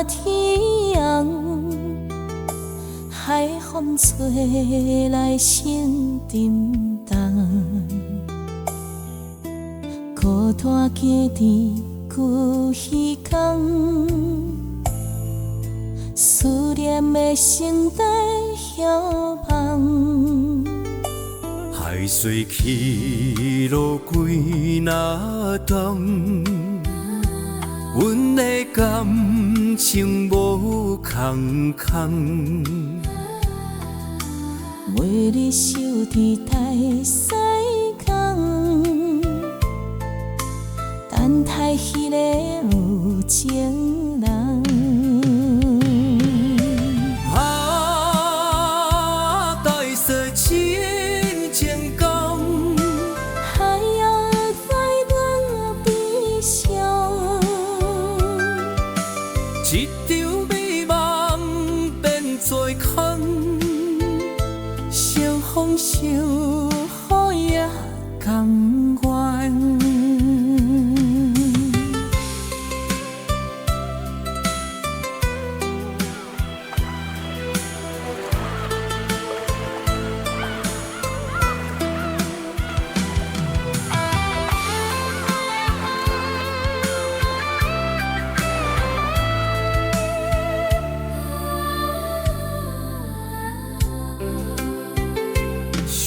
天红，海风吹来心沉重，孤单行伫旧鱼港，思念的声带摇晃。海水起落几若冬，阮的感情无空空。每日守伫大西港，等待迄个有情人。大雪深情港，海洋在阮悲伤，一场美梦变作空。相逢相雨也甘愿。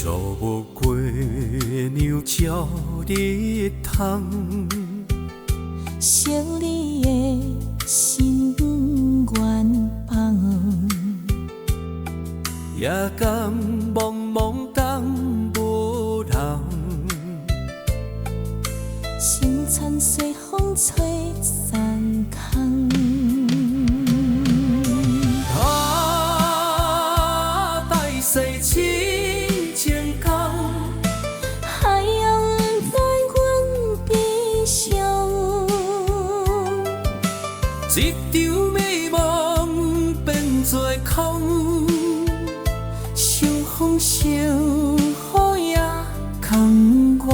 寂寞过娘照日窗，想你的心愿放，夜间茫茫东无人，星残随风吹散空。大西深情港，海洋在阮悲伤，一场美梦变作空。相逢相雨也甘愿。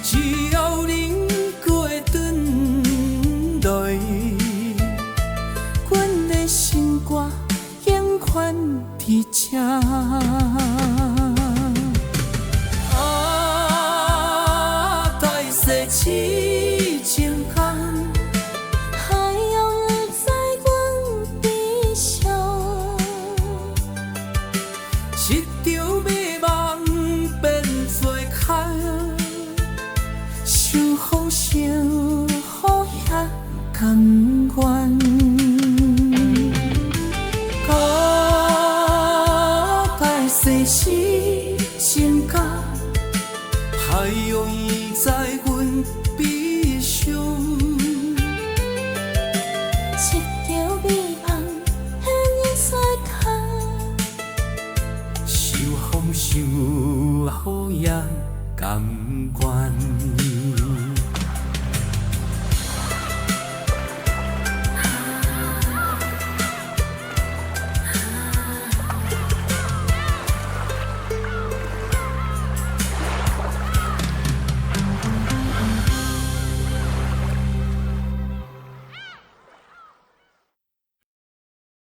只要能过转来，阮的心歌永远伫这。大西痴情港，海洋在阮悲伤，一场美梦变作空。相逢相雨也甘愿。大西是情感，海洋已在阮悲伤。一条美梦牵引在空，相逢相雨也甘愿。